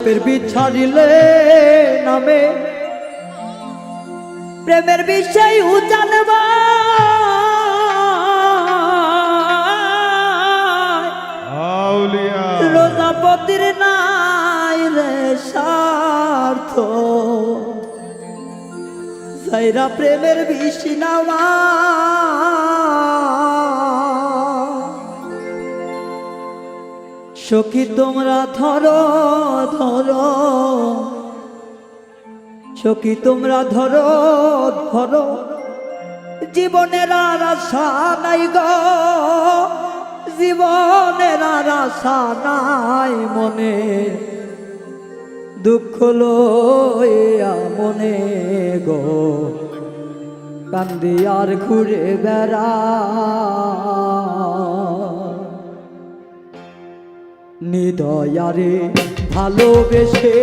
সাপের বিষ ছাড়িলে নামে প্রেমের বিষয় জানবা রোজাপতির নাই রে স্বার্থ সাইরা প্রেমের বিষ নামা সখী তোমরা ধরো ধরো সখী তোমরা ধরো ধরো জীবনের আর আশা নাই গো জীবনের আর আশা নাই মনে দুঃখ লইয়া মনে গো কান্দি আর ঘুরে বেড়া নিদয়ারে ভালোবেসে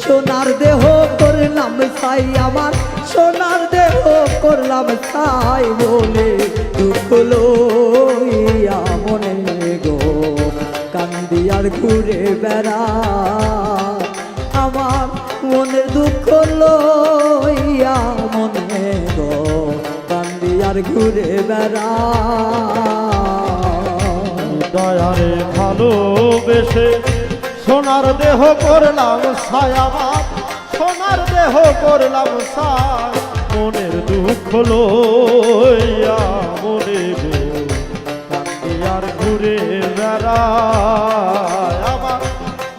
সোনার দেহ করলাম ছাই আমার সোনার দেহ করলাম ছাই বলে দুঃখ লইয়া মনে গো কান্দি আর ঘুরে বেড়া আমার মনের দুঃখ লইয়া মনে গো কান্দি আর ঘুরে বেড়া দয়ারে ভালোবেসে সোনার দেহ করলাম ছাই আমার সোনার দেহ করলাম ছাই মনের দুঃখ লইয়া মনে গো কান্দি আর ঘুরে বেড়ায় আমার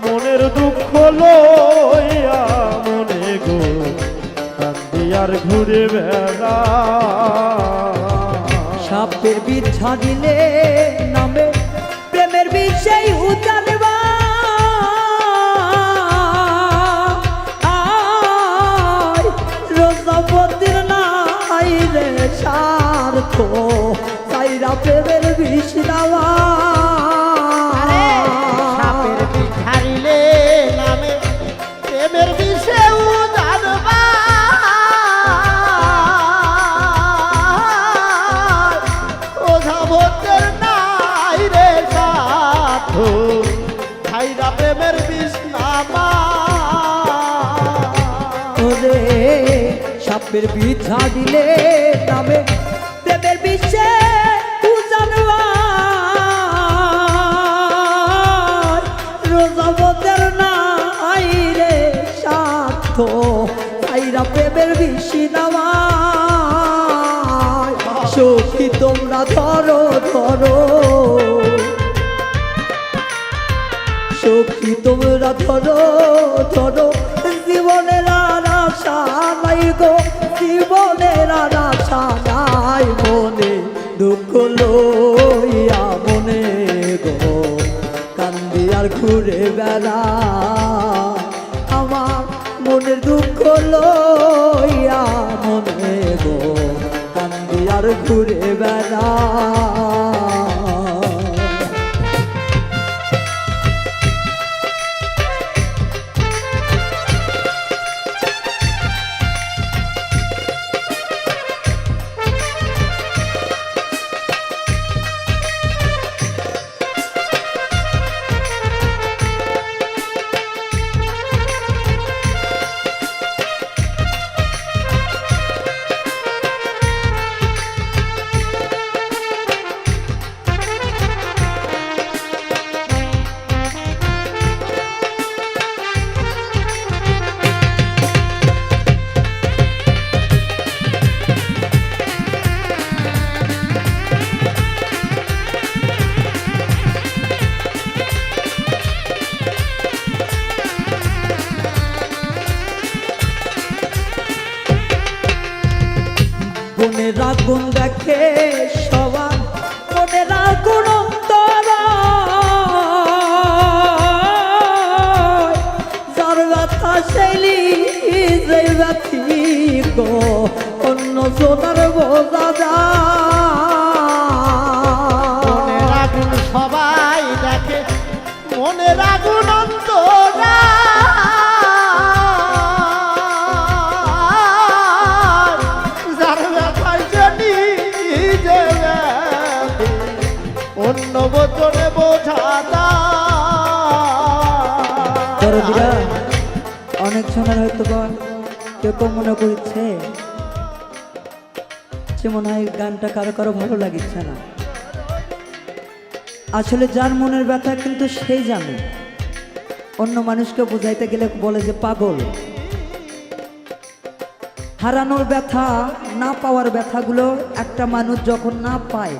মনের দুঃখ লইয়া মনে গো কান্দি আর ঘুরে বেড়ায় সাপের বিষ ছাড়িলে নামে প্রেমের বিষয় জানবা রোজাপতির নাই রে স্বার্থ সাইরা প্রেমের বিষ নামা সাপের বিষ ছাড়িলে নামে প্রেমের বিষে জানবা ওঝাবতের নাই রে সাথ ছাইরা প্রেমের বিষ নামা ওরে সাপের বিষ ছাড়িলে নামে প্রেমের বিষে জানবা রোজাপতির নাই রে স্বার্থ সাইরা প্রেমের বিষ নামা সখী তোমরা ধরো ধরো সখী তোমরা ধরো ধরো জীবনের আর আশা নাই গো জীবনের আর আশা নাই মনে দুঃখ লইয়া মনে গো কান্দি আর ঘুরে বেড়া আমার মনের দুঃখ লইয়া মনে গো কান্দি আর ঘুরে বেড়া মনের আগুন দেখে সবার মনের আগুন অন্তর যার ব্যথা শৈলী যে ব্যথি গো অন্য জোনার বোঝা যায় মনের আগুন সবাই দেখে মনের আগুন অন্তরা অন্য বচনে বোঝা অনেকজনের হয়তো বা কেউ কেউ মনে করছে যে মনে হয় গানটা কারো কারো ভালো লাগিচ্ছে না। আসলে যার মনের ব্যথা কিন্তু সেই জানে। অন্য মানুষকে বোঝাইতে গেলে বলে যে পাগল। হারানোর ব্যথা, না পাওয়ার ব্যথাগুলো একটা মানুষ যখন না পায়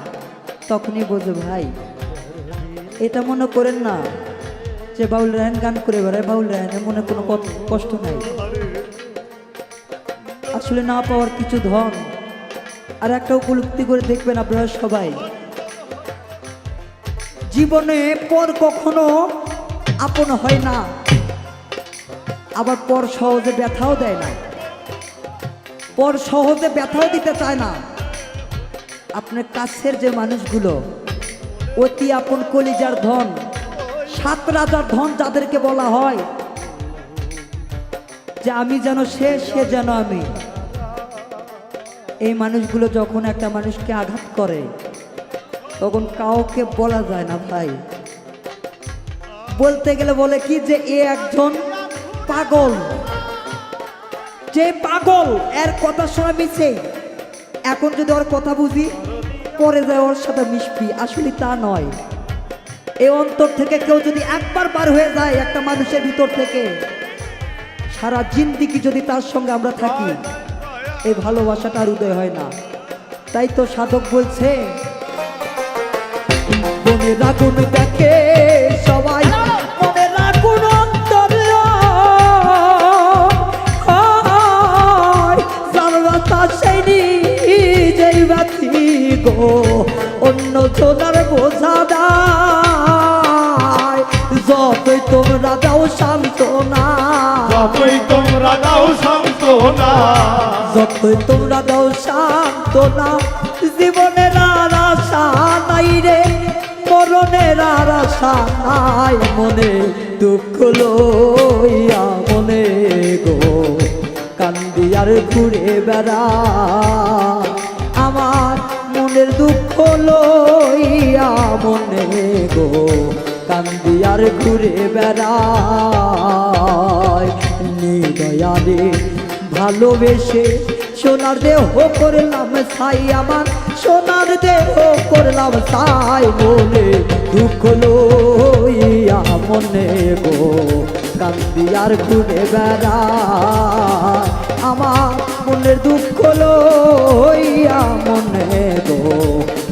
তখনই বোঝে ভাই। এটা মনে করেন না যে বাউল রায়হান গান করে বেড়ায়, বাউল রায়হানের মনে কোনো কষ্ট নাই। আসলে না পাওয়ার কিছু ধন। আর একটা উপলব্ধি করে দেখবেন আপনারা সবাই, জীবনে পর কখনো আপন হয় না, আবার পর সহজে ব্যথাও দেয় না, পর সহজে ব্যথাও দিতে চায় না। আপনার কাছের যে মানুষগুলো অতি আপন কলিজার ধন, সাত রাজার ধন যাদেরকে বলা হয় যে আমি যেন সে, সে যেন আমি, এই মানুষগুলো যখন একটা মানুষকে আঘাত করে তখন কাউকে বলা যায় না ভাই। বলতে গেলে বলে কি যে এ একজন পাগল, যে পাগল এর কথা শোনা মিশে। এখন যদি ওর কথা বুঝি পরে যায় ওর সাথে মিশবি, আসলে তা নয়। এই অন্তর থেকে কেউ যদি একবার বার হয়ে যায় একটা মানুষের ভিতর থেকে, সারা জিন্দিগি যদি তার সঙ্গে আমরা থাকি, এই ভালোবাসাটা আর উদয় হয় না। তাই তো সাধক বলছে মনের আগুন দেখে সবাই, মনের আগুন অন্তর জানলা সেই নিজেই বাতি গো, অন্য জোনার বোঝা দায়। যতই তোমরা দাও সান্ত্বনা, যতই তোমরা দাও সান্ত্বনা, যতই তোমরা দাও সান্ত্বনা, জীবনের আর আশা নাই রে, মরণের আর আশা নাই। মনে দুঃখ লইয়া মনে গো কান্দি আর ঘুরে বেড়া, আমার মনের দুঃখ লইয়া মনে গো কান্দি আর ঘুরে বেড়ায়। নিদয়ারে ভালোবেসে সোনার দেহ করলাম ছাই, আমার সোনার দেহ করলাম ছাই। মনে দুঃখ লইয়া মনে গো কান্দি আর ঘুরে বেড়ায়, আমার মনের দুঃখ লইয়া মনে গো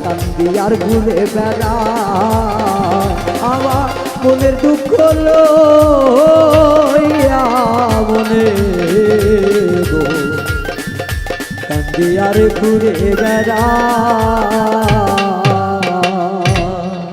কান্দি আর ঘুরে বেড়ায়, আমার মনের দুঃখ লইয়া মনে গো কান্দি আর ঘুরে বেড়ায়।